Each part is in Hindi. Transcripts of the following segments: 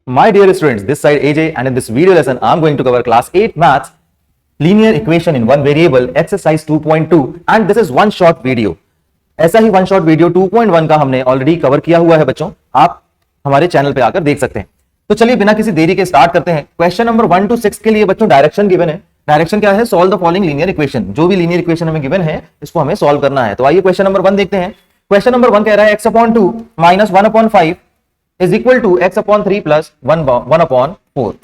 My dear students, this side AJ, and in this video lesson, I'm going to cover class 8 maths, linear equation in one variable, exercise 2.2, and this is one short video. ऐसा ही वन शॉट वीडियो 2.1 का हमने ऑलरेडी कवर किया हुआ है बच्चों, आप हमारे चैनल पे आकर देख सकते हैं। तो चलिए बिना किसी देरी के स्टार्ट करते हैं। क्वेश्चन नंबर 1 to 6 के लिए बच्चों डायरेक्शन गिवन है। डायरेक्शन क्या है? Solve the following linear equation. जो भी लीनियर इक्वेशन हमें गिवन है इसको हमें सॉल्व करना है। तो आइए क्वेश्चन नंबर 1 देखते हैं। क्वेश्चन नंबर 1 कह रहा है x/2 - 1/5 is equal to x/3 plus 1/4।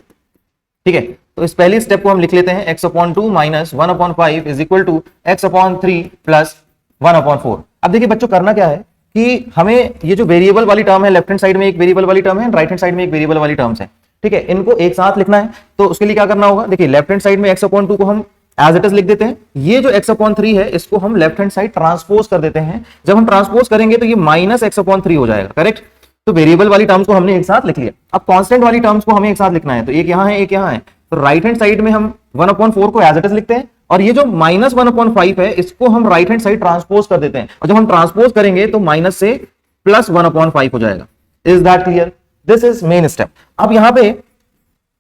ठीक है, तो इस पहली स्टेप को हम लिख लेते हैं। x/2 - 1/5 is equal to x/3 plus 1/4। अब देखिए बच्चों, करना क्या है कि हमें ये जो वेरिएबल वाली टर्म है, लेफ्ट हैंड साइड में एक वेरिएबल वाली टर्म है, राइट हैंड साइड में एक वेरिएबल वाली टर्म्स है। ठीक है, इनको एक साथ लिखना है। तो उसके लिए क्या करना होगा? देखिए लेफ्ट हैंड साइड में x/2 को हम एज इट इज लिख देते हैं। ये जो x/3 है इसको हम लेफ्ट हैंड साइड ट्रांसपोज कर देते हैं। जब हम ट्रांसपोज करेंगे तो ये -x/3 हो जाएगा। करेक्ट, तो वेरिएबल वाली टर्म्स को हमने एक साथ लिख लिया। अब कांस्टेंट वाली टर्म्स को हमें एक साथ लिखना है। तो एक यहाँ है, एक यहाँ है। तो राइट हैंड साइड में हम 1/4 को एज इट इज लिखते हैं, और ये जो -1/5 है इसको हम राइट हैंड साइड ट्रांसपोज कर देते हैं। और जब हम ट्रांसपोज करेंगे तो माइनस से प्लस 1/5 हो जाएगा। Is that clear? This is main step. अब यहां पे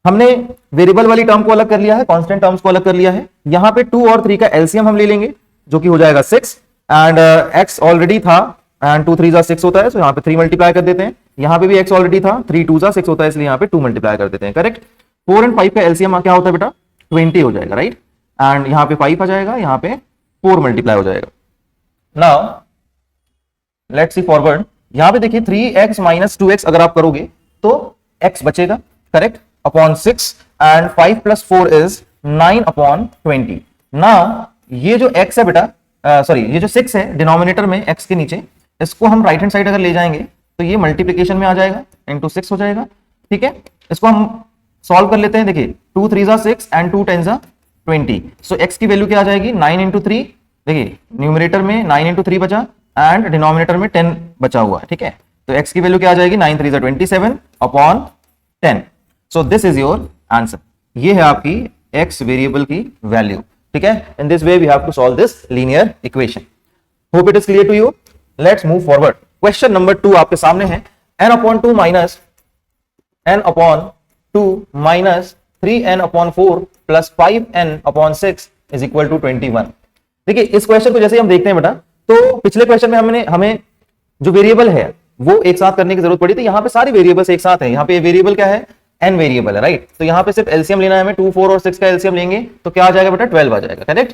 हमने वेरिएबल वाली टर्म को अलग कर लिया है, कांस्टेंट टर्म्स को अलग कर लिया है। यहां पे 2 और 3 का एलसीएम हम ले लेंगे, जो कि हो जाएगा 6, एंड x ऑलरेडी था, एंड 2 3 6 होता है, तो यहां पे 3 मल्टीप्लाई कर देते हैं। यहां पे भी x ऑलरेडी था, 3 2 6 होता है, इसलिए यहां पे 2 मल्टीप्लाई कर देते हैं। करेक्ट, 4 और 5 का एलसीएम क्या होता है बेटा? 20 हो जाएगा। राइट, एंड यहां पे 5 आ जाएगा, यहां पे 4 मल्टीप्लाई हो जाएगा। Now let's see forward. यहां पे देखिए 3x - 2x अगर आप करोगे तो x बचेगा। Correct, upon 6, and 5 + 4 is 9/20। Now ये जो x है बेटा, सॉरी ये जो 6 है डिनोमिनेटर में x के नीचे, इसको हम राइट हैंड साइड अगर ले जाएंगे तो ये मल्टीप्लीकेशन में आ जाएगा, इंटू 6 हो जाएगा। ठीक है, इसको हम सॉल्व कर लेते हैं। देखिए 2 3 6 एंड 2 10 20। सो x की वैल्यू क्या आ जाएगी? 9 × 3। देखिए न्यूमरेटर में 9 × 3 बचा, एंड डिनोमिनेटर में 10 बचा हुआ है। ठीक है, तो x की वैल्यू क्या आ जाएगी? 9 3 27 upon 10। So this is your answer. ये है आपकी x वेरिएबल की वैल्यू। ठीक है, in this way we have to solve this linear equation. Hope it is clear to you. Let's move forward. Question number 2 आपके सामने है। n/2 - n/2 - 3n/4 plus 5n/6 is equal to 21। देखिए इस क्वेश्चन को जैसे हम देखते हैं बेटा, तो पिछले क्वेश्चन में हमें जो वेरिएबल है वो एक साथ करने की जरूरत पड़ी थी। यहाँ पे सारी वेरिएबल्स एक साथ हैं। यहाँ पे वेरिएबल क्या है? n वेरिएबल है। राइट, तो यहाँ पे सिर्फ एलसीएम लेना है हमें। 2 4 और 6 का एलसीएम लेंगे तो क्या आ जाएगा बेटा? 12 आ जाएगा। करेक्ट,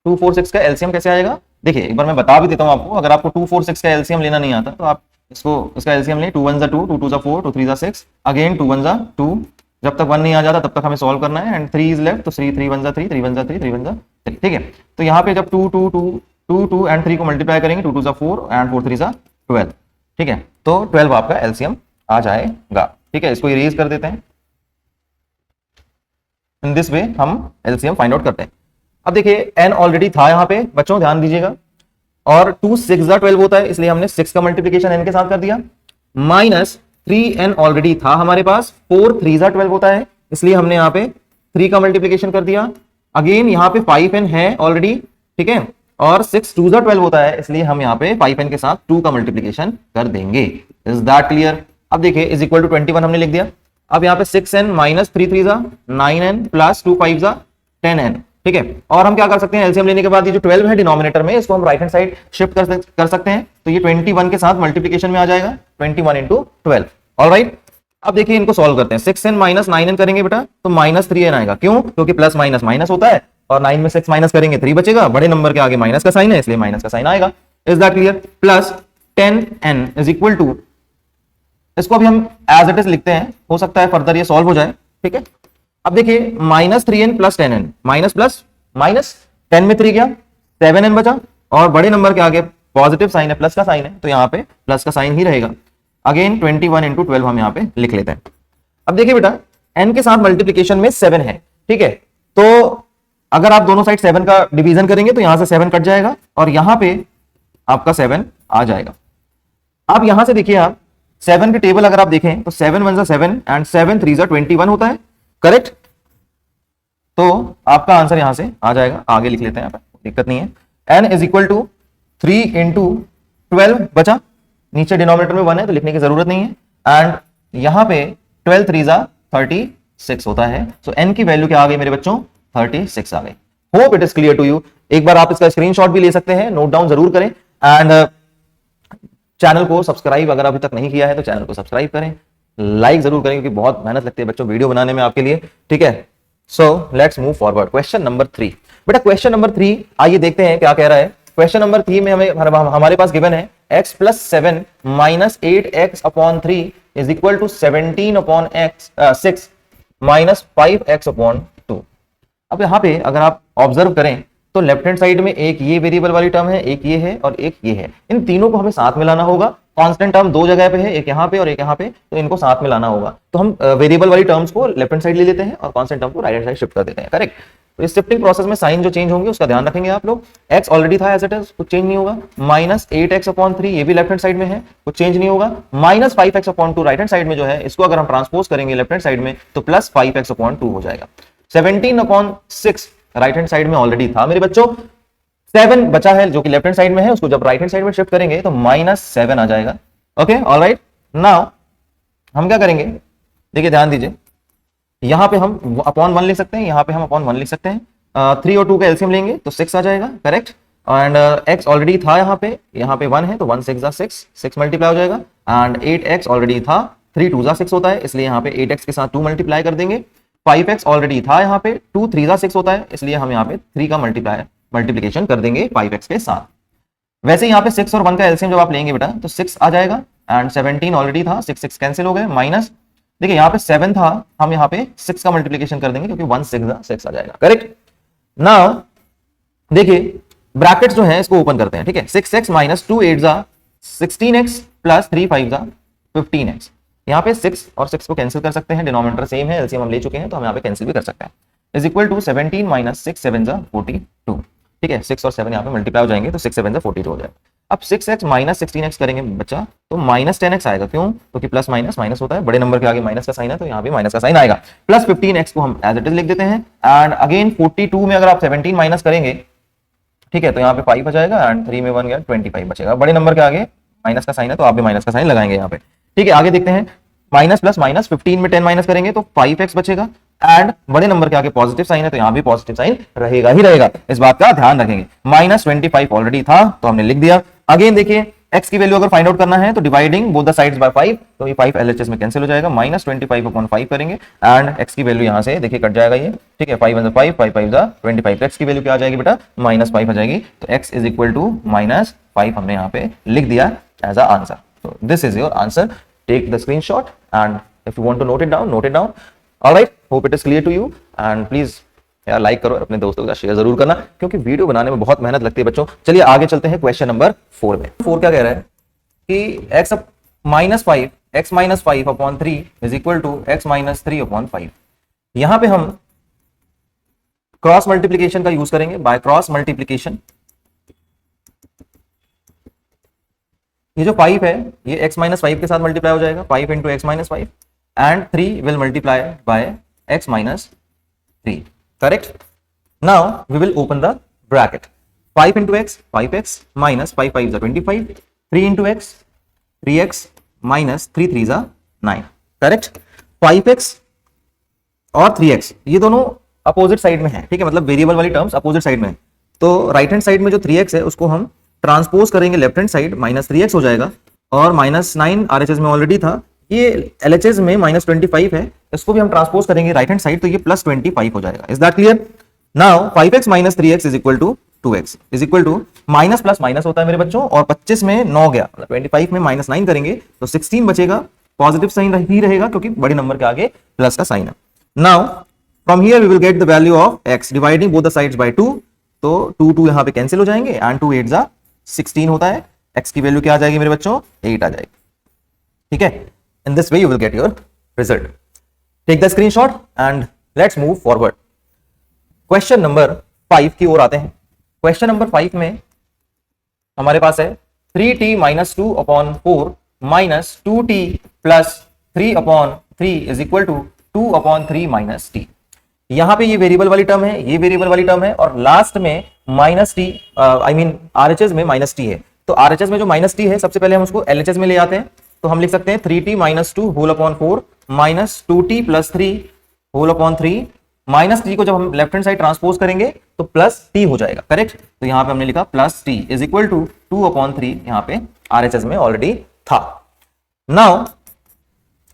2 4 6 का एलसीएम कैसे आएगा? देखिए एक बार मैं बता भी देता हूँ आपको। अगर आपको 2 4 6 का एलसीएम लेना नहीं आता तो आप इसका एलसीएम लें। 2 1 2, 2 2 4, 2 3 6, अगेन 2 1 2। जब तक 1 नहीं आ जाता तब तक हमें सॉल्व करना है, एंड 3 इज लेफ्ट, तो 3 3 1 3, 3 1 3, 3 1 3। ठीक है, तो यहाँ पे जब 2 2 2 2 2 एंड 3 को मल्टीप्लाई करेंगे, 2 2 4 एंड 4 3 12। ठीक है, तो 12 आपका एलसीएम आ जाएगा। ठीक है, इसको इरेज कर देते हैं। इन दिस वे हम एलसीएम फाइंड आउट करते हैं। अब देखिए n ऑलरेडी था यहाँ पे बच्चों, ध्यान दीजिएगा, और 2 6 12 होता है, इसलिए हमने 6 का मल्टीप्लीकेशन n के साथ कर दिया। माइनस 3n ऑलरेडी था हमारे पास, 4 3 12 होता है, इसलिए हमने यहाँ पे 3 का मल्टीप्लीकेशन कर दिया। अगेन यहाँ पे 5n है ऑलरेडी। ठीक है, और 6 2 12 होता है, इसलिए हम यहाँ पे 5n के साथ 2 का मल्टीप्लीकेशन कर देंगे। Is that clear? अब देखिए इज इक्वल टू 21 हमने लिख दिया। अब यहाँ पे 6n - 3 3 9n प्लस 2 5 10n। ठीक है, और हम क्या कर सकते हैं? एलसीएम लेने के बाद ये जो 12 है डिनोमिनेटर में, इसको हम राइट हैंड साइड शिफ्ट कर सकते हैं। तो ये 21 के साथ मल्टीप्लीकेशन में आ जाएगा, 21 × 12। ऑलराइट, अब देखिए इनको सॉल्व करते हैं। 6n - 9n करेंगे बेटा तो -3n आएगा। क्यों? क्योंकि प्लस माइनस माइनस होता है, और 9 में 6 माइनस करेंगे 3 बचेगा। बड़े नंबर के आगे माइनस का साइन है, इसलिए माइनस का साइन आएगा। Is that clear? Plus 10n is equal to, इसको अभी हम एज इट इज लिखते हैं, हो सकता है फर्दर ये सॉल्व हो जाए। ठीक है, अब देखिए -3n plus 10n, minus plus minus, 10 में 3 गया, 7n बचा, और बड़े नंबर के आगे पॉजिटिव साइन है, प्लस का साइन है, तो यहाँ पे प्लस का साइन ही रहेगा। अगेन 21 × 12 हम यहाँ पे लिख लेते हैं। अब देखिए बेटा n के साथ मल्टीप्लीकेशन में 7 है। ठीक है, तो अगर आप दोनों साइड 7 का डिवीजन करेंगे तो यहां से 7 कट जाएगा, और यहां पे आपका 7 आ जाएगा। अब यहां से देखिए आप 7 की टेबल अगर आप देखें तो 7 1 7 एंड 7 3 21 होता है। करेक्ट, तो आपका आंसर यहां से आ जाएगा। आगे लिख लेते हैं, यहाँ पे दिक्कत नहीं है। n इज इक्वल टू 3 × 12 बचा, नीचे डिनोमिनेटर में 1 है तो लिखने की जरूरत नहीं है, एंड यहां पे 12 3 जा 36 होता है। सो n की वैल्यू क्या आ गई मेरे बच्चों, 36 आ गई। Hope it is clear to you. एक बार आप इसका स्क्रीनशॉट भी ले सकते हैं, नोट डाउन जरूर करें। एंड चैनल को सब्सक्राइब अगर अभी तक नहीं किया है तो चैनल को सब्सक्राइब करें, लाइक जरूर करें क्योंकि बहुत मेहनत लगती है बच्चों वीडियो बनाने में आपके लिए, ठीक है। सो let's move forward. Question number 3। बेटा क्वेश्चन नंबर 3 आइए देखते हैं क्या कह रहा है। क्वेश्चन नंबर 3 में हमारे पास गिवन है x plus 7 minus 8x upon 3 is equal to 17 upon 6 minus 5x upon 2। अब यहाँ पे अगर आप ऑब्जर्व करें तो लेफ्ट हैंड साइड में एक ये वेरिएबल वाली टर्म है, एक ये है और एक ये है। इन तीनों को हमें साथ में लाना होगा। कांस्टेंट टर्म दो जगह पे है, एक यहाँ पे और एक यहाँ पे, तो इनको साथ में लाना होगा। तो हम वेरिएबल वाली टर्म्स को लेफ्ट हैंड साइड ले लेते हैं और कांस्टेंट टर्म को राइट हैंड साइड शिफ्ट कर देते हैं, करेक्ट। तो इस शिफ्टिंग प्रोसेस में साइन जो चेंज होंगे उसका ध्यान रखेंगे आप लोग। x ऑलरेडी था एज इट इज, कुछ चेंज नहीं होगा। माइनस 8x अपॉन 3 ये भी लेफ्ट हैंड साइड में है, कुछ चेंज नहीं होगा। Minus 5x upon 2 right hand side में जो है, इसको अगर हम ट्रांसपोज करेंगे लेफ्ट हैंड साइड में तो प्लस 5x अपॉन 2 हो जाएगा। 17 अपॉन 6 राइट हैंड साइड में ऑलरेडी था मेरे बच्चों। 7 बचा है जो कि लेफ्ट हैंड साइड में है, उसको जब राइट हैंड साइड में शिफ्ट करेंगे तो -7 आ जाएगा। Okay alright. नाउ हम क्या करेंगे, देखिए ध्यान दीजिए, यहां पे हम अपॉन 1 लिख सकते हैं, यहां पे हम अपॉन 1 लिख सकते हैं। 3 और 2 का एलसीएम लेंगे तो 6 आ जाएगा, करेक्ट। एंड x ऑलरेडी था यहाँ पे 1 है तो 1 6 6 मल्टीप्लाई हो जाएगा। एंड 8x ऑलरेडी था, 3 2 6 होता है, इसलिए यहाँ पे 8x के साथ 2 मल्टीप्लाई कर देंगे। 5x ऑलरेडी था यहाँ पे, 2 3 6 होता है, इसलिए हम यहाँ पे 3 का मल्टीप्लिकेशन कर देंगे 5x के साथ। वैसे यहाँ पे 6 और 1 का एलसीएम जब आप लेंगे बेटा तो 6 आ जाएगा। एंड 17 ऑलरेडी था, 6 6 कैंसिल हो गए। माइनस देखिए यहाँ पे 7 था, हम यहाँ पे 6 का मल्टीप्लिकेशन कर देंगे क्योंकि 1 6 आ जाएगा, करेक्ट। नाउ देखिए ब्रैकेट्स जो है इसको ओपन करते हैं, ठीक है। 6x माइनस 2 8 जा 16x प्लस 3 5 जा 15x। यहाँ पे 6 और 6 को कैंसिल कर सकते हैं, डिनोमिनेटर सेम है, एलसीएम हम ले चुके हैं तो हम यहाँ पे कैंसिल भी कर सकते हैं। इज इक्वल टू 17 माइनस 6 7 जा 42, ठीक है। 6 और 7 यहाँ पे मल्टीप्लाई हो जाएंगे तो 6 7 जा 42 हो जाएगा। अब 6x माइनस 16x करेंगे बच्चा तो माइनस 10x आएगा, क्यों? क्योंकि प्लस माइनस माइनस होता है, बड़े नंबर के आगे माइनस का साइन है तो यहाँ भी माइनस का साइन आएगा। प्लस 15x को हम एज इट इज लिख देते हैं। एंड अगेन 42 में अगर आप 17 माइनस करेंगे, ठीक है, तो यहाँ पे 5 आ जाएगा। एंड 3 में 1 गया, 25 बचेगा। बड़े नंबर के आगे माइनस का साइन है तो आप भी माइनस का साइन लगाएंगे यहाँ पे, ठीक है। आगे देखते हैं, माइनस प्लस माइनस 15 में 10 माइनस करेंगे तो 5x बचेगा। एंड बड़े नंबर के आगे पॉजिटिव साइन है तो यहां भी पॉजिटिव साइन रहेगा ही रहेगा, इस बात का ध्यान रखेंगे। -25 ऑलरेडी था तो हमने लिख दिया। अगेन देखिए x की वैल्यू अगर फाइंड आउट करना है तो dividing both the sides bye 5, तो ये 5 LHS में कैंसिल हो जाएगा। -25 अपॉन 5 करेंगे एंड x की वैल्यू यहां से देखिए कट जाएगा ये, ठीक है। 5 5 5 5 25, x की वैल्यू क्या आ जाएगी बेटा, -5 आ जाएगी। तो x इज इक्वल टू -5 हमने यहाँ पे लिख दिया एज अ आंसर। तो this is your answer. Take the screenshot and if you want to note it down. All right, hope it is clear to you and please यार लाइक करो और अपने दोस्तों के साथ शेयर जरूर करना क्योंकि वीडियो बनाने में बहुत मेहनत लगती है बच्चों। चलिए आगे चलते हैं क्वेश्चन नंबर 4 में। 4 क्या कह रहा है कि x minus 5 upon 3 is equal to x minus 3 upon 5। यहां पे हम क्रॉस मल्टीप्लीकेशन का यूज करेंगे। बाय क्रॉस मल्टीप्लीकेशन ये जो 5 है ये x माइनस 5 के साथ मल्टीप्लाई हो जाएगा, 5 into x minus 5 and 3 will multiply by x minus 3, correct. Now we will open the bracket. 5 into x 5x minus 5 5 25, 3 into x 3x minus 3 3 9, correct. 5x और 3x ये दोनों अपोजिट साइड में है, ठीक है, मतलब वेरिएबल वाली टर्म्स अपोजिट साइड में है। तो राइट हैंड साइड में जो 3x है उसको हम ट्रांसपोज करेंगे लेफ्ट हैंड साइड, -3x हो जाएगा। और -9 RHS में ऑलरेडी था, ये LHS में -25 है, इसको भी हम ट्रांसपोज करेंगे राइट हैंड साइड तो ये +25 हो जाएगा। Is that clear? Now 5x minus 3x is equal to 2x is equal to minus plus minus होता है मेरे बच्चों, और 25 में 9 गया, मतलब 25 में -9 करेंगे तो 16 बचेगा। पॉजिटिव साइन ही रहेगा क्योंकि बड़े नंबर के आगे प्लस का साइन है। Now from here we will get the value of x dividing both the sides by 2, तो 2 यहाँ पे कैंसिल हो जाएंगे एंड 2 8 जा 16 होता है। x की वैल्यू क्या आ जाएगी मेरे बच्चों, 8 आ जाएगी, ठीक है। In this way you will get your result. Take the screenshot and let's move forward. Question number 5 की ओर आते हैं। क्वेश्चन नंबर 5 में हमारे पास है 3t minus 2 upon 4 minus 2t plus 3 upon 3 is equal to 2 upon 3 minus t। यहां पे ये वेरिएबल वाली टर्म है, ये वेरिएबल वाली टर्म है, और लास्ट में minus T I mean RHS में माइनस टी है। तो RHS में जो माइनस टी है सबसे पहले हम उसको LHS में ले आते हैं, तो हम लिख सकते हैं 3t minus 2 whole upon 4 minus 2t plus 3 whole upon 3, minus t को जब हम लेफ्ट हैंड साइड ट्रांसपोज करेंगे तो प्लस टी हो जाएगा, करेक्ट। तो यहां पे हमने लिखा plus t is equal to 2 upon 3, यहां पे आरएचएस में ऑलरेडी था। नाउ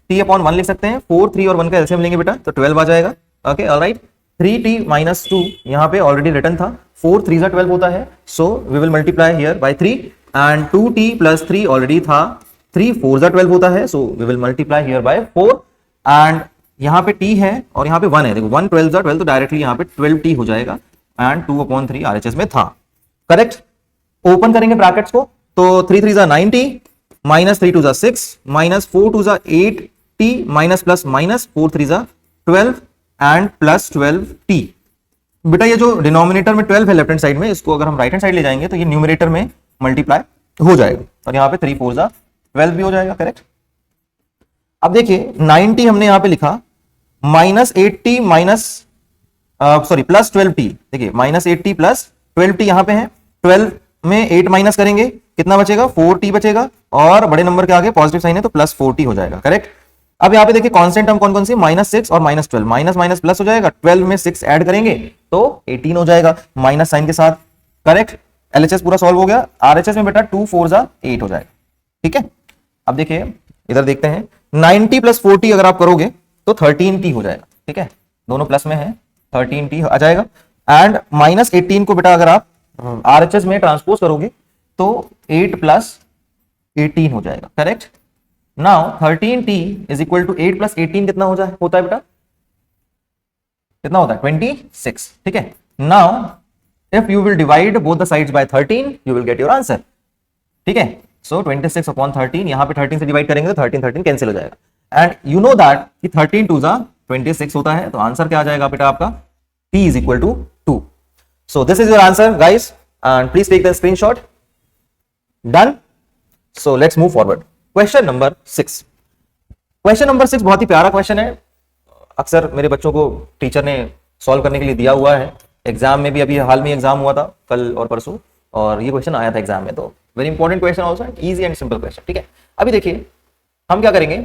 टी अपॉन 1 लिख सकते हैं, 4, 3 और 1 का एलसीएम लेंगे बेटा तो 12 आ जाएगा। ओके ऑलराइट, 3t माइनस 2 यहां पे ऑलरेडी रिटर्न था, 4 3 12 होता है, so we will multiply here by 3 and 2t plus 3 already था, 3 4 12 होता है, so we will multiply here by 4 and यहां पे t है और यहां पे 1 है, देखो 1 12 12 तो डायरेक्टली यहां पे 12t हो जाएगा एंड 2 अपॉन 3 आरएचएस में था, करेक्ट। ओपन करेंगे ब्रैकेट्स को तो 3 3 90 minus 3 2 6 minus 4 2 8t minus plus minus 4 3 12 and plus 12t। बेटा ये जो डिनोमिनेटर में 12 है लेफ्ट हैंड साइड में, इसको अगर हम राइट हैंड साइड ले जाएंगे तो ये न्यूमरेटर में मल्टीप्लाई हो जाएगा और यहाँ पे 3 4 12 भी हो जाएगा, करेक्ट। अब देखिए 90 हमने यहां पे लिखा, minus 8t minus sorry plus 12t, देखिए माइनस 8t प्लस 12t यहां पे है, 12 में 8 माइनस करेंगे कितना बचेगा, 4t बचेगा और बड़े नंबर के आगे पॉजिटिव साइन है तो प्लस 4t हो जाएगा, करेक्ट। अब यहाँ पे देखिए कांस्टेंट टर्म कौन कौन सी, माइनस 6 और माइनस 12, माइनस माइनस प्लस हो जाएगा, 12 में 6 ऐड करेंगे तो 18 हो जाएगा माइनस साइन के साथ, करेक्ट। एलएचएस पूरा सॉल्व हो गया, आरएचएस में बेटा 2 4 8 हो जाएगा, ठीक है। अब देखिए इधर देखते हैं, 90 प्लस 40 अगर आप करोगे तो 13t हो जाएगा, ठीक है, दोनों प्लस में है, 13t आ जाएगा एंड माइनस 18 को बेटा अगर आप आरएचएस में ट्रांसपोज करोगे तो 8 प्लस 18 हो जाएगा, correct. Now 13t is equal to 8 plus 18 कितना होता है बेटा, कितना होता है 26, ठीक है। Now if you will divide both the sides bye 13 you will get your answer, ठीक है। सो 26 अपॉन 13, यहां पे 13 से डिवाइड करेंगे तो 13 13 कैंसिल हो जाएगा एंड यू नो दैट कि 13 2 26 होता है, तो आंसर क्या आ जाएगा बेटा आपका, t is equal to 2। So this is your answer guys and please take the screenshot, done. So let's move forward, question number 6। Question number 6 बहुत ही प्यारा क्वेश्चन है, अक्सर मेरे बच्चों को टीचर ने सॉल्व करने के लिए दिया हुआ है, एग्जाम में भी अभी हाल में एग्जाम हुआ था कल और परसों और ये क्वेश्चन आया था एग्जाम में, तो very important question also, easy and simple question, ठीक है। अभी देखिए हम क्या करेंगे,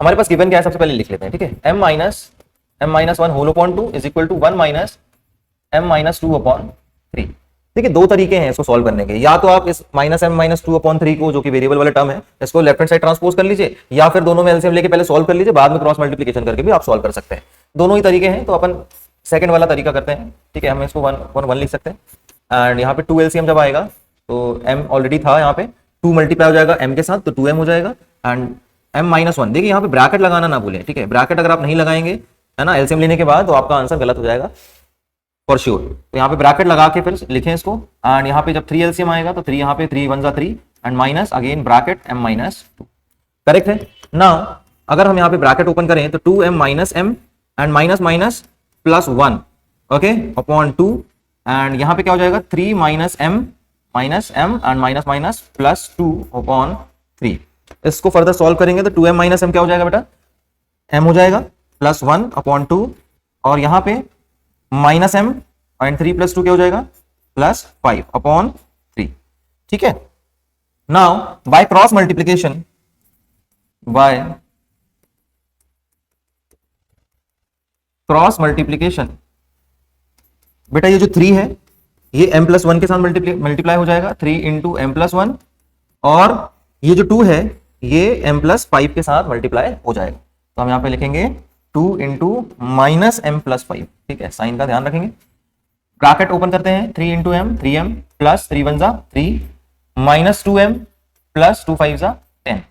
हमारे पास गिवन क्या है सबसे पहले लिख लेते हैं, ठीक है। m minus 1 whole upon 2 is equal to 1 minus m minus 2 upon 3। देखिए दो तरीके हैं इसको सॉल्व करने के, या तो आप इस माइनस m माइनस 2 अपॉन 3 को जो कि वेरिएबल वाला टर्म है इसको लेफ्ट हैंड साइड ट्रांसपोज कर लीजिए, या फिर दोनों में एलसीएम लेके पहले सॉल्व कर लीजिए, बाद में क्रॉस मल्टीप्लिकेशन करके भी आप सॉल्व कर सकते हैं, दोनों ही तरीके हैं। तो अपन सेकंड वाला तरीका करते हैं, ठीक है। हम इसको 1 1 लिख सकते हैं एंड यहाँ पे 2 एलसीएम जब आएगा तो m ऑलरेडी था, यहाँ पे 2 मल्टीप्लाई हो जाएगा m के साथ तो 2m हो जाएगा एंड m माइनस 1, देखिए यहाँ पे ब्रैकेट लगाना ना भूलें, ठीक है। ब्रैकेट अगर आप नहीं लगाएंगे है ना एलसीएम लेने के बाद तो आपका आंसर गलत हो जाएगा फॉर श्योर। तो यहाँ पे ब्रैकेट लगा के फिर लिखें इसको एंड यहाँ पे जब 3 एलसीएम आएगा तो 3 यहाँ पे 3 1 3 and minus again bracket m minus 2, correct है ना। अगर हम यहाँ पे ब्रैकेट ओपन करें तो 2m minus m and minus minus plus 1, okay upon 2 and यहाँ पे क्या हो जाएगा 3 minus m and minus minus plus 2 upon 3। इसको फर्दर सॉल्व करेंगे तो 2m माइनस m क्या हो जाएगा बेटा, m हो जाएगा प्लस 1 अपॉन 2 और यहाँ पे माइनस m एंड 3 प्लस 2 क्या हो जाएगा प्लस 5 अपॉन 3, ठीक है। Now bye cross multiplication, bye cross multiplication बेटा ये जो 3 है ये m प्लस 1 के साथ मल्टीप्लाई हो जाएगा, 3 इंटू m प्लस 1 और ये जो 2 है ये m प्लस 5 के साथ मल्टीप्लाई हो जाएगा। तो हम यहाँ पे लिखेंगे 2 इंटू माइनस m प्लस 5, ठीक है, साइन का ध्यान रखेंगे। ब्रैकेट ओपन करते हैं 3 into m 3m plus 3 1 3 minus 2m plus 2 5 10,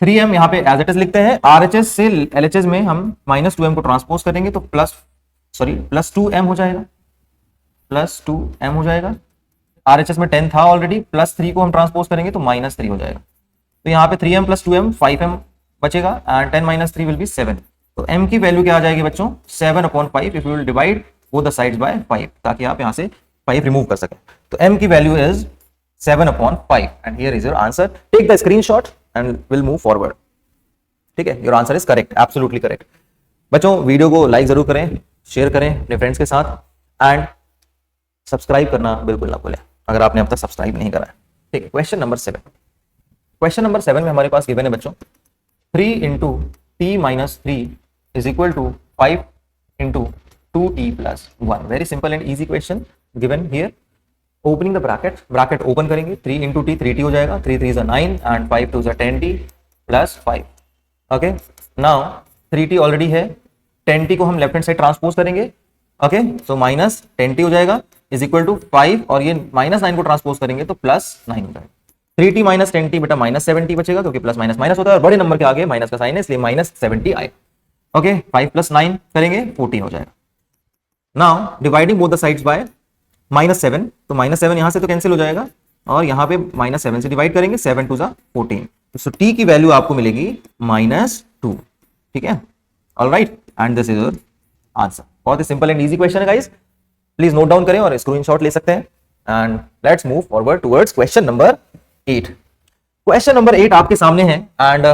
3m यहाँ पे एज इट इज लिखते हैं। आरएचएस से एलएचएस में हम माइनस 2m को ट्रांसपोज करेंगे तो प्लस 2m हो जाएगा, प्लस 2m हो जाएगा। आरएचएस में 10 था ऑलरेडी, प्लस 3 को हम ट्रांसपोज करेंगे तो माइनस 3 हो जाएगा। तो यहाँ पे 3m प्लस 2m 5m बचेगा एंड 10 माइनस 3 विल बी 7। तो m की वैल्यू क्या आ जाएगी बच्चों 7 upon 5 if you will divide both the sides bye 5, ताकि आप यहाँ से 5 रिमूव कर सकें। तो m की value is 7 upon 5 and here is your answer. Take the screenshot and will move forward, ठीक है। Your answer is correct, absolutely correct. बच्चों वीडियो को लाइक जरूर करें, शेयर करें अपने फ्रेंड्स के साथ एंड सब्सक्राइब करना बिल्कुल ना भूलें अगर आपने अब तक सब्सक्राइब नहीं करा है, ठीक है। क्वेश्चन नंबर 7 में हमारे पास गिवन है बच्चों 3 into t minus 3 is equal to 5 into 2t plus 1। Very simple and easy question given here. Opening the bracket open करेंगे, 3 इंटू टी 3t हो जाएगा, 3 3 9 and 5 2 10t plus 5। Okay, now 3t already है, 10t को हम लेफ्ट हैंड साइड ट्रांसपोज करेंगे। ओके, सो माइनस 10t हो जाएगा इज इक्वल टू 5 और ये माइनस 9 को ट्रांसपोज करेंगे तो प्लस 9 हो जाएगा। 3t माइनस 10t बेटा माइनस 7t बचेगा क्योंकि प्लस माइनस माइनस होता है और बड़े नंबर के आगे माइनस का साइन है इसलिए माइनस 7t आए। ओके, 5 प्लस 9 करेंगे 14 हो जाएगा। Now dividing both the sides bye -7, तो -7 यहां से तो कैंसिल हो जाएगा और यहां पे -7 से डिवाइड करेंगे, 7 2 जा 14, तो t की वैल्यू आपको मिलेगी -2। ठीक है, alright, and this is your answer. बहुत ही सिंपल एंड इजी क्वेश्चन है गाइस, प्लीज नोट डाउन करें और स्क्रीनशॉट ले सकते हैं। And let's move forward towards question number 8। Question number 8 आपके सामने है एंड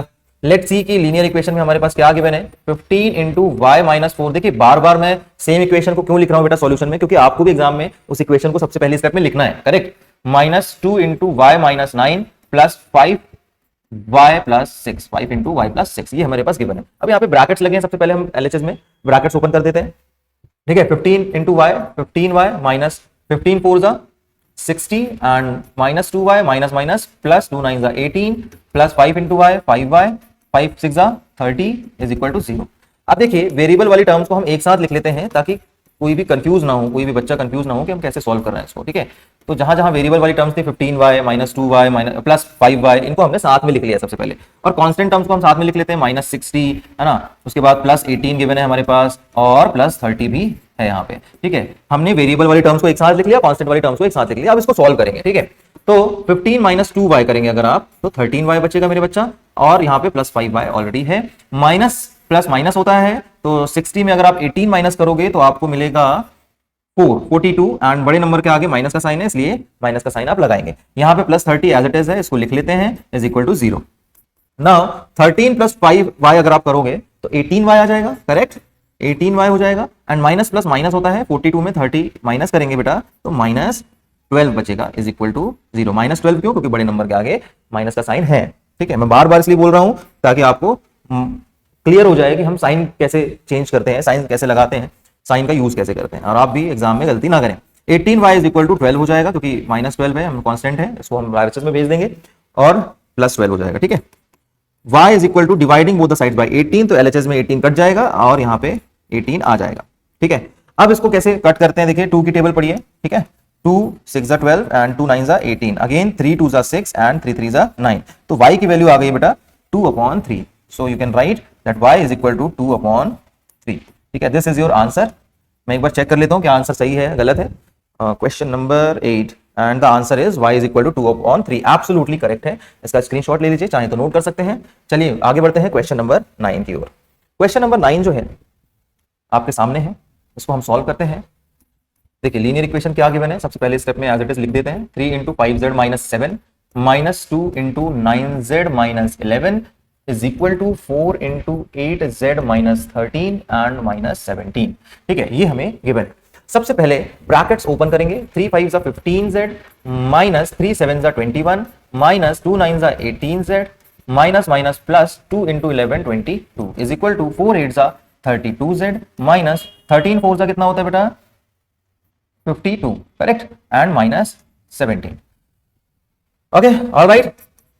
लेट्स सी कि लीनियर इक्वेशन में हमारे पास क्या गिवन है, 15 इंटू वाई माइनस 4। देखिए बार बार मैं सेम इक्वेशन को क्यों लिख रहा हूं बेटा सॉल्यूशन में, क्योंकि आपको भी एग्जाम में उस इक्वेशन को सबसे पहले स्टेप में लिखना है, correct. -2 into y minus 9 plus 5 y plus 6, 5 into y plus 6, ये हमारे पास गिवन है। अब यहाँ पे ब्रैकेट्स लगे हैं, सबसे पहले हम एलएचएस में ब्रैकेट्स ओपन कर देते हैं। ठीक है, 15 इंटू वाई 15y माइनस 15 4 जा 60 and -2y minus minus plus 2 9 जा 18 प्लस 5 इंटू वाई 5y 5 6 जा 30 इज इक्वल टू 0। अब देखिए वेरिएबल वाली टर्म्स को हम एक साथ लिख लेते हैं ताकि कोई भी कंफ्यूज ना हो, कोई भी बच्चा कंफ्यूज ना हो कि हम कैसे सॉल्व कर रहे हैं इसको। ठीक है, तो जहां जहां वेरिएबल वाली टर्म्स थी 15y -2y प्लस 5y, इनको हमने साथ में लिख लिया सबसे पहले, और कांस्टेंट टर्म्स को हम साथ में लिख लेते हैं, -60 है ना, उसके बाद प्लस 18 गिवन है हमारे पास और प्लस 30 भी है यहाँ पे। ठीक है, हमने वेरिएबल वाली टर्म्स को एक साथ लिख लिया, कांस्टेंट वाली टर्म्स को एक साथ लिख लिया। अब इसको सॉल्व करेंगे। ठीक है, तो 15 माइनस 2y करेंगे अगर आप तो 13y बचेगा मेरे बच्चा, और यहाँ पे प्लस 5y ऑलरेडी है, माइनस प्लस माइनस होता है तो 60 में अगर आप 18 माइनस करोगे तो आपको मिलेगा 42 एंड बड़े नंबर के आगे माइनस का साइन है इसलिए माइनस का साइन आप लगाएंगे। यहाँ पे प्लस 30 एज इट इज है, इसको लिख लेते हैं is equal to 0। Now 13 plus 5y अगर आप करोगे तो 18y आ जाएगा, करेक्ट, 18y हो जाएगा एंड माइनस प्लस माइनस होता है, 42 में 30 माइनस करेंगे बेटा तो -12 बचेगा इज इक्वल टू 0। -12 क्यों, क्योंकि बड़े नंबर के आगे माइनस का साइन है। ठीक है, मैं बार बार इसलिए बोल रहा हूं ताकि आपको क्लियर हो जाए कि हम साइन कैसे चेंज करते हैं, साइन कैसे लगाते हैं, साइन का यूज कैसे करते हैं, और आप भी एग्जाम में गलती ना करें। 18y इज इक्वल टू 12 हो जाएगा क्योंकि -12 है, हम कांस्टेंट है, इसको हम RHS में भेज देंगे और प्लस 12 हो जाएगा। ठीक है, y is equal to dividing both the sides by 18, तो LHS में 18 कट जाएगा और यहाँ पे 18 आ जाएगा। ठीक है, अब इसको कैसे कट करते हैं, देखिए 2 की टेबल पढ़िए। ठीक है, 2 6 जा 12 एंड 2 9 जा 18, अगेन 3 2 जा 6 एंड 3 3 जा 9, तो y की वैल्यू आ गई बेटा 2/3। So you can write that y is equal to 2/3। ठीक है, दिस इज योर आंसर। मैं एक बार चेक कर लेता हूं कि आंसर सही है गलत है। Question number 8 and the answer is y is equal to 2/3, absolutely correct है। इसका स्क्रीनशॉट ले लीजिए, चाहे तो नोट कर सकते हैं। चलिए आगे बढ़ते हैं क्वेश्चन नंबर 9 की ओर। क्वेश्चन नंबर 9 जो है आपके सामने है, इसको हम सॉल्व करते हैं। देखिए लीनियर इक्वेशन क्या गिवन है, सबसे पहले स्टेप में एज इट इज लिख देते हैं, 3 into 5z minus 7 minus 2 into 9z minus 11 is equal to 4 into 8z minus 13 and minus 17। ठीक है, ये हमें गिवन है। सबसे पहले ब्रैकेट्स ओपन करेंगे, 3 5 जा 15z माइनस 3 7 जा 21 माइनस 2 9 जा 18z minus minus plus 2 into 11 22 is equal to 4 8 जा 32z माइनस 13 4 जा कितना होता है बेटा 52, correct, and minus 17। Okay, alright.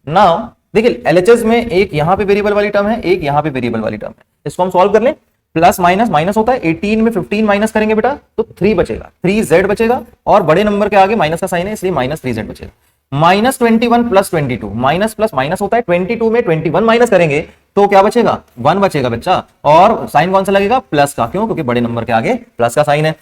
Now देखिए एलएचएस में एक यहां पे वेरिएबल वाली टर्म है, एक यहां पे वेरिएबल वाली टर्म है, इसको हम सॉल्व कर लें। प्लस माइनस माइनस होता है, 18 में 15 माइनस करेंगे बेटा तो 3 बचेगा, 3z बचेगा, और बड़े नंबर के आगे माइनस का साइन है इसलिए -3z बचेगा। Minus 21 plus 22, minus plus minus होता है, 22 में 21 माइनस करेंगे तो क्या बचेगा 1 बचेगा बच्चा, और साइन कौन सा लगेगा प्लस का, क्यों, क्योंकि बड़े नंबर के आगे प्लस का साइन है।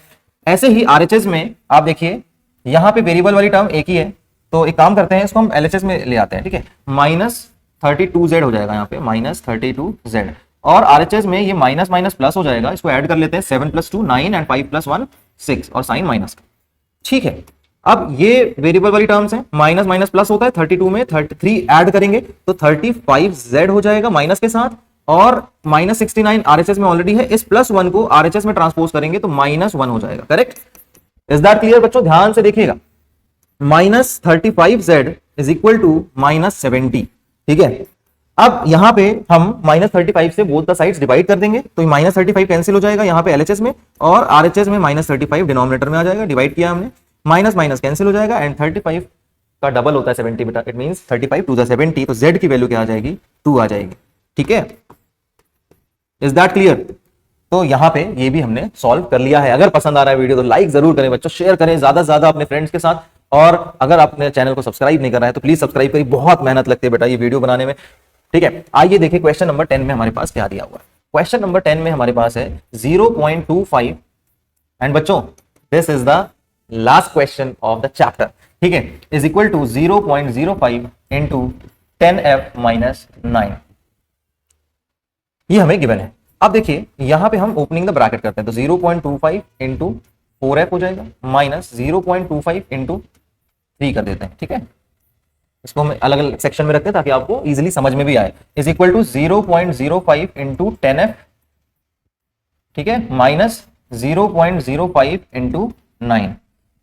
ऐसे ही आरएचएस में आप देखिए यहां पे वेरिएबल वाली टर्म एक ही है, तो एक काम करते हैं इसको हम एलएचएस में ले आते हैं। ठीक है, -32z हो जाएगा यहाँ पे -32z, और आरएचएस में ये माइनस माइनस प्लस हो जाएगा, इसको ऐड कर लेते हैं, 7 + 2 9 एंड 5 + 1 6 और साइन माइनस का। ठीक है, अब ये वेरिएबल वाली टर्म्स हैं, माइनस माइनस प्लस होता है, 32 में 33 ऐड करेंगे तो 35z हो जाएगा माइनस के साथ, और -69 आरएचएस में ऑलरेडी है, इस +1 को आरएचएस में ट्रांसपोज करेंगे तो -1 हो जाएगा, करेक्ट। इज दैट क्लियर बच्चों, ध्यान से देखिएगा, -35z इज इक्वल टू -70। ठीक है, अब यहाँ पे हम -35 से बोथ द साइड्स डिवाइड कर देंगे, तो -35 कैंसिल हो जाएगा यहाँ पे LHS में, और RHS में -35 डिनोमिनेटर में आ जाएगा, डिवाइड किया हमने, माइनस माइनस कैंसिल हो जाएगा, एंड 35 का डबल होता है 70 बेटा, इट मींस 35 टू द 70, तो Z की वैल्यू क्या आ जाएगी, 2 आ जाएगी। ठीक है, इज दैट क्लियर? तो यहाँ पे ये भी हमने सॉल्व कर लिया है। अगर पसंद आ रहा है वीडियो तो लाइक जरूर करें बच्चों, शेयर करें ज्यादा से ज्यादा अपने फ्रेंड्स के साथ, और अगर आपने चैनल को सब्सक्राइब नहीं कर रहा है तो प्लीज सब्सक्राइब करिए, बहुत मेहनत लगती है बेटा ये वीडियो बनाने में। ठीक है, आइए देखिए क्वेश्चन नंबर 10 में हमारे पास क्या दिया हुआ है। क्वेश्चन नंबर 10 में हमारे पास है 0.25, एंड बच्चों this is the last question of the chapter. ठीक है, is equal to 0.05 into 10f-9, ये हमें गिवन है। अब देखिए यहां पे हम ओपनिंग द ब्रैकेट करते हैं, तो 0.25 इंटू 4f हो जाएगा, माइनस 0.25 इंटू 3 कर देते हैं। ठीक है, इसको हम अलग अलग सेक्शन में रखते हैं ताकि आपको इजीली समझ में भी आए। Is equal to 0.05 into 10f, ठीक है, माइनस 0.05 इंटू 9।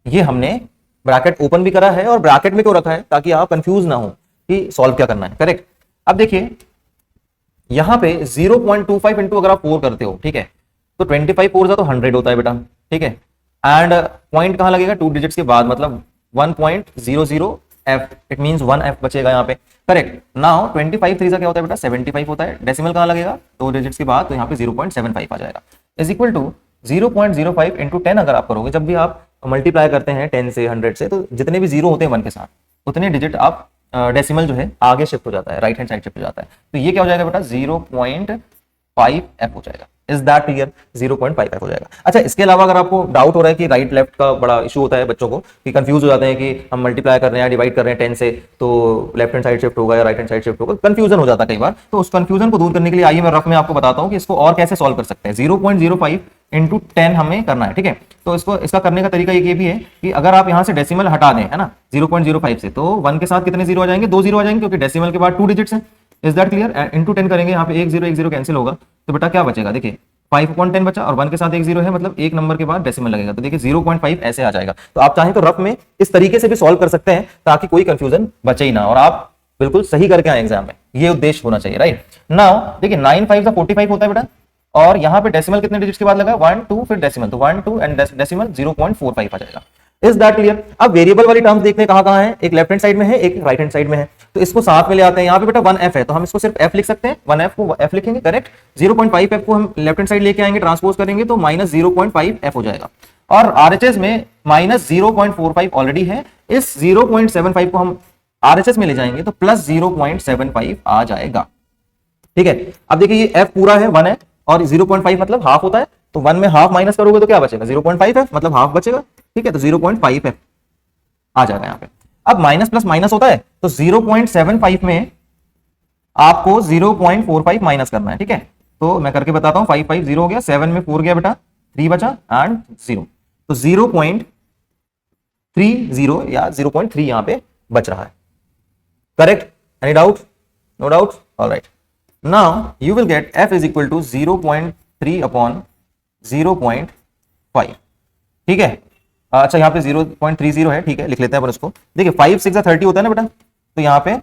ये हमने ब्रैकेट ओपन भी करा है और ब्रैकेट में क्यों रखा है, ताकि आप कंफ्यूज ना हो कि सॉल्व क्या करना है। करेक्ट। अब देखिए यहां पे 0.25 इंटू अगर आप 4 करते हो, ठीक है, तो 25 4 तो 100 होता है बेटा। ठीक है, एंड पॉइंट कहां लगेगा, 2 डिजिट्स के बाद, मतलब 1.00f, इट मींस 1f बचेगा यहाँ पे। करेक्ट। नाउ 25 3 क्या होता है बेटा, 75 होता है। डेसिमल कहां लगेगा, 2 डिजिट्स के बाद, तो यहाँ पे 0.75 आ जाएगा। इज इक्वल टू 0.05 इंटू 10 अगर आप करोगे, जब भी आप मल्टीप्लाई करते हैं 10 से 100 से, तो जितने भी जीरो होते हैं 1 के साथ, उतने डिजिट आप डेसिमल जो है आगे शिफ्ट हो जाता है, राइट हैंड साइड शिफ्ट हो जाता है। तो ये क्या हो जाएगा बेटा, 0.5f हो जाएगा। Is that clear? 0.5f हो जाएगा। अच्छा, इसके अलावा अगर आपको डाउट हो रहा है कि राइट लेफ्ट का बड़ा इशू होता है बच्चों को, कि कंफ्यूज हो जाते हैं कि हम मल्टीप्लाई कर रहे हैं, डिवाइड कर रहे हैं 10 से, तो लेफ्ट हैंड साइड शिफ्ट होगा या राइट हैंड साइड शिफ्ट होगा, कंफ्यूजन हो जाता है कई बार। तो उस कंफ्यूजन को दूर करने के लिए आइए मैं रफ में आपको बताता हूं कि इसको और कैसे सॉल्व कर सकते हैं। 0.05 इंटू 10 हमें करना है। ठीक है, तो इसका करने का तरीका ये भी है कि अगर आप यहां से डेसिमल हटा दें, है ना, 0.05 से, तो 1 के साथ कितने जीरो आ जाएंगे, 2 जीरो आ जाएंगे, क्योंकि डेसिमल के बाद 2 डिजिट्स हैं। Is that clear? इंटू 10 करेंगे, यहाँ पे 1 0 कैंसिल होगा, तो बेटा क्या बचेगा, देखिए 5/10 बचा, और 1 के साथ 1 जीरो है, मतलब 1 नंबर के बाद डेसिमल लगेगा, तो देखिए 0.5 ऐसे आ जाएगा। तो आप चाहें तो रफ में इस तरीके से भी सॉल्व कर सकते हैं, ताकि कोई कंफ्यूजन बचे ही ना, और आप बिल्कुल सही करके आए एग्जाम में, ये उद्देश्य होना चाहिए। राइट। नाउ देखिए 9 5 45 होता है बेटा, और यहाँ पे डेसिमल कितने डिजिट्स के बाद लगा, 1 2 फिर डेसिमल, तो 1 2 एंड डेसिमल 0.45 आ जाएगा। Is that clear? अब वेरिएबल वाली टर्म्स देखते हैं कहां है, एक लेफ्ट हैंड साइड में है, एक राइट हैंड साइड में है, तो इसको साथ में ले आते हैं। यहाँ पे बेटा 1f है, तो हम इसको सिर्फ f लिख सकते हैं, 1f को f लिखेंगे। करेक्ट। 0.5f को हम लेफ्ट हैंड साइड लेके आएंगे, ट्रांसपोज करेंगे, तो माइनस 0.5f हो जाएगा। और RHS में माइनस 0.45 ऑलरेडी है, इस 0.75 को हम RHS में ले जाएंगे तो प्लस 0.75 आ जाएगा। ठीक है, अब देखिए ये f पूरा है, 1 है, और 0.5 मतलब हाफ होता है, तो 1 में हाफ माइनस करोगे तो क्या बचेगा, 0.5f, मतलब हाफ बचेगा। ठीक है, तो 0.5f आ जाएगा यहाँ पे। अब माइनस प्लस माइनस होता है, तो 0.75 में आपको 0.45 माइनस करना है। ठीक है, तो मैं करके बताता हूं, 5 5 0 हो गया, 7 में 4 गया बेटा, 3 बचा एंड 0, तो 0.30 या 0.3 यहां पे बच रहा है। Correct? Any doubt? No doubt? Alright. Now you will get f is equal to 0.3 upon 0.5। ठीक है, अच्छा यहाँ पे 0.30 है, ठीक है, लिख लेते हैं अपन उसको। देखिए 5 6 30 होता है ना बेटा, तो यहाँ पे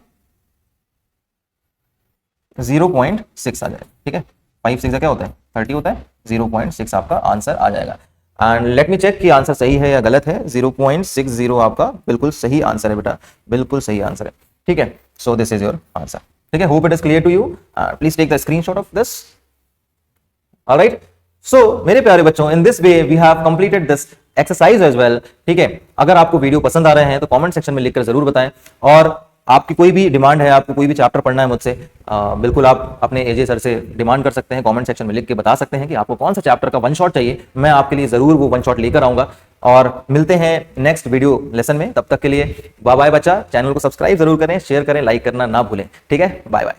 0.6 आ जाएगा। ठीक है, 5 6 क्या होता है, 30 होता है, 0.6 आपका आंसर आ जाएगा। एंड लेट मी चेक कि आंसर सही है या गलत है। 0.60 आपका बिल्कुल सही आंसर है बेटा, बिल्कुल सही आंसर है। ठीक है, so this is your answer. ठीक है, hope it is clear to you. Please take the screenshot of this. Alright, so मेरे प्यारे बच्चों, in this way we have completed this exercise as well. ठीक है, अगर आपको वीडियो पसंद आ रहे हैं तो कमेंट सेक्शन में लिखकर जरूर बताएं, और आपकी कोई भी डिमांड है, आपको कोई भी चैप्टर पढ़ना है मुझसे, बिल्कुल आप अपने एजे सर से डिमांड कर सकते हैं, कमेंट सेक्शन में लिख के बता सकते हैं कि आपको कौन सा चैप्टर का 1 शॉट चाहिए। मैं आपके लिए जरूर वो 1 शॉट लेकर आऊंगा, और मिलते हैं नेक्स्ट वीडियो लेसन में। तब तक के लिए बाय बाय बच्चा। चैनल को सब्सक्राइब जरूर करें, शेयर करें, लाइक करना ना भूलें। ठीक है, बाय बाय।